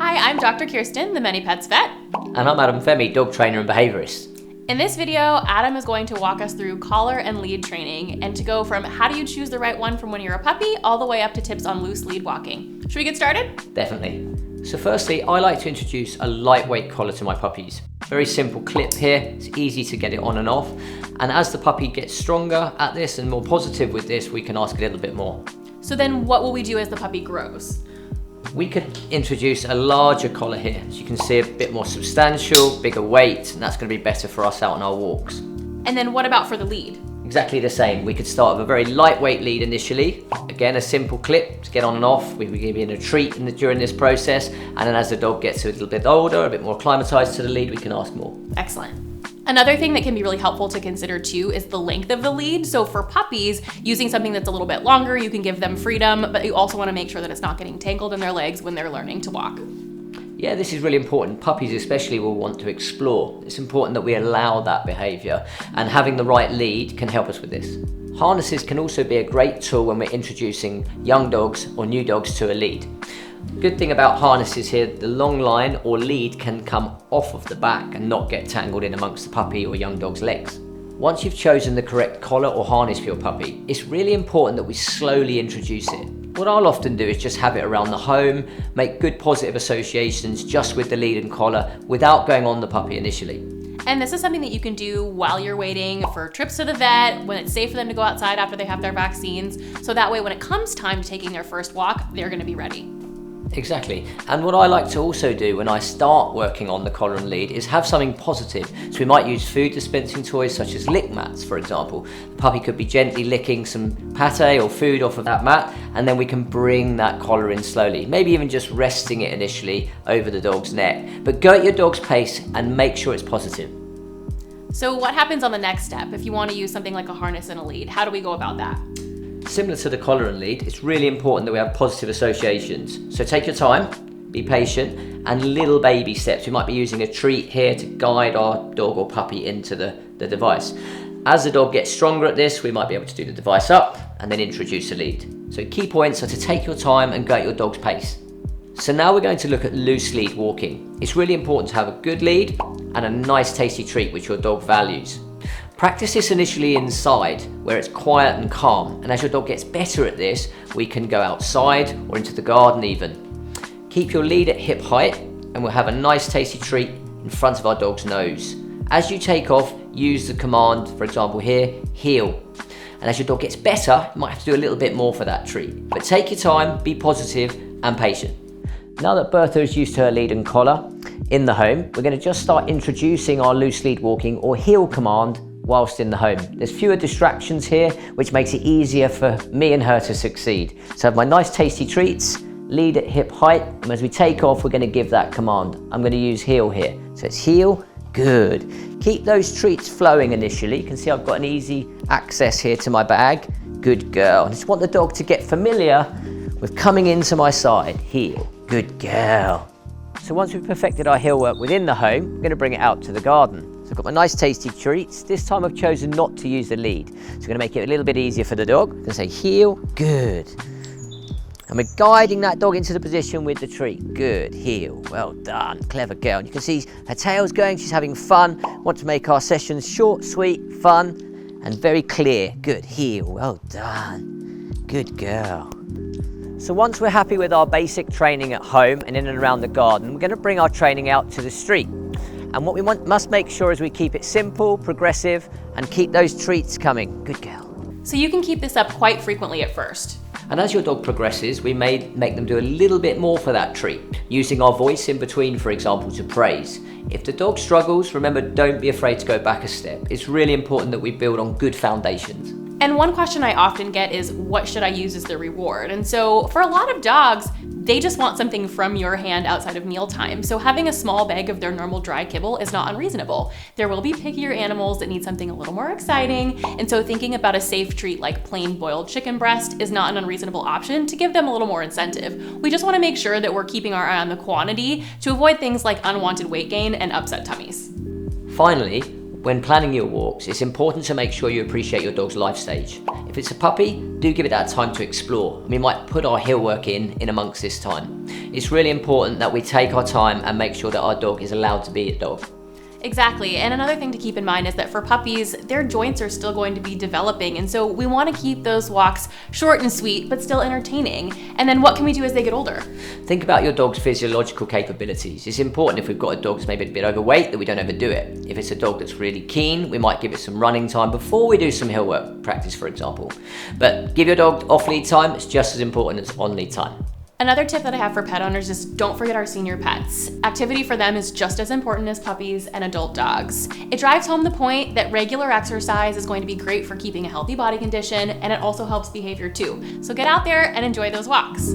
Hi, I'm Dr. Kirsten, the ManyPets vet. And I'm Adem Fehmi, dog trainer and behaviourist. In this video, Adam is going to walk us through collar and lead training and to go from how do you choose the right one from when you're a puppy all the way up to tips on loose lead walking. Should we get started? Definitely. So firstly, I like to introduce a lightweight collar to my puppies. Very simple clip here, it's easy to get it on and off. And as the puppy gets stronger at this and more positive with this, we can ask a little bit more. So then what will we do as the puppy grows? We could introduce a larger collar here. As you can see, a bit more substantial, bigger weight, and that's going to be better for us out on our walks. And then what about for the lead? Exactly the same. We could start with a very lightweight lead initially. Again, a simple clip to get on and off. We give you a treat during this process. And then as the dog gets a little bit older, a bit more acclimatized to the lead, we can ask more. Excellent. Another thing that can be really helpful to consider too is the length of the lead. So for puppies, using something that's a little bit longer, you can give them freedom, but you also want to make sure that it's not getting tangled in their legs when they're learning to walk. Yeah, this is really important. Puppies especially will want to explore. It's important that we allow that behavior, and having the right lead can help us with this. Harnesses can also be a great tool when we're introducing young dogs or new dogs to a lead. Good thing about harnesses here, the long line or lead can come off of the back and not get tangled in amongst the puppy or young dog's legs. Once you've chosen the correct collar or harness for your puppy, it's really important that we slowly introduce it. What I'll often do is just have it around the home, make good positive associations just with the lead and collar without going on the puppy initially. And this is something that you can do while you're waiting for trips to the vet, when it's safe for them to go outside after they have their vaccines. So that way when it comes time to taking their first walk, they're going to be ready. Exactly. And what I like to also do when I start working on the collar and lead is have something positive. So we might use food dispensing toys such as lick mats, for example. The puppy could be gently licking some pate or food off of that mat, and then we can bring that collar in slowly. Maybe even just resting it initially over the dog's neck. But go at your dog's pace and make sure it's positive. So what happens on the next step if you want to use something like a harness and a lead? How do we go about that? Similar to the collar and lead, it's really important that we have positive associations. So take your time, be patient, and little baby steps. We might be using a treat here to guide our dog or puppy into the device. As the dog gets stronger at this, we might be able to do the device up and then introduce a lead. So key points are to take your time and go at your dog's pace. So now we're going to look at loose lead walking. It's really important to have a good lead and a nice tasty treat which your dog values. Practice this initially inside, where it's quiet and calm, and as your dog gets better at this, we can go outside or into the garden even. Keep your lead at hip height, and we'll have a nice tasty treat in front of our dog's nose. As you take off, use the command, for example here, heel. And as your dog gets better, you might have to do a little bit more for that treat. But take your time, be positive and patient. Now that Bertha is used to her lead and collar in the home, we're going to just start introducing our loose lead walking or heel command whilst in the home. There's fewer distractions here, which makes it easier for me and her to succeed. So I have my nice tasty treats, lead at hip height, and as we take off, we're going to give that command. I'm going to use heel here. So it's heel, good. Keep those treats flowing initially. You can see I've got an easy access here to my bag. Good girl. I just want the dog to get familiar with coming into my side. Heel, good girl. So once we've perfected our heel work within the home, we're going to bring it out to the garden. So I've got my nice tasty treats. This time I've chosen not to use the lead. So we're going to make it a little bit easier for the dog. I'm going to say heel, good. And we're guiding that dog into the position with the treat. Good, heel, well done, clever girl. And you can see her tail's going, she's having fun. Want to make our sessions short, sweet, fun, and very clear. Good, heel, well done, good girl. So once we're happy with our basic training at home and in and around the garden, we're going to bring our training out to the street. And what we must make sure is we keep it simple, progressive, and keep those treats coming. Good girl. So you can keep this up quite frequently at first. And as your dog progresses, we may make them do a little bit more for that treat, using our voice in between, for example, to praise. If the dog struggles, remember, don't be afraid to go back a step. It's really important that we build on good foundations. And one question I often get is, what should I use as the reward? And so for a lot of dogs, they just want something from your hand outside of mealtime. So having a small bag of their normal dry kibble is not unreasonable. There will be pickier animals that need something a little more exciting. And so thinking about a safe treat like plain boiled chicken breast is not an unreasonable option to give them a little more incentive. We just want to make sure that we're keeping our eye on the quantity to avoid things like unwanted weight gain and upset tummies. Finally, When planning your walks, it's important to make sure you appreciate your dog's life stage. If it's a puppy, do give it that time to explore. We might put our hill work in amongst this time. It's really important that we take our time and make sure that our dog is allowed to be a dog. Exactly, and another thing to keep in mind is that for puppies, their joints are still going to be developing, and so we want to keep those walks short and sweet, but still entertaining. And then what can we do as they get older? Think about your dog's physiological capabilities. It's important if we've got a dog that's maybe a bit overweight that we don't overdo it. If it's a dog that's really keen, we might give it some running time before we do some hill work practice, for example. But give your dog off-lead time, it's just as important as on-lead time. Another tip that I have for pet owners is don't forget our senior pets. Activity for them is just as important as puppies and adult dogs. It drives home the point that regular exercise is going to be great for keeping a healthy body condition, and it also helps behavior too. So get out there and enjoy those walks.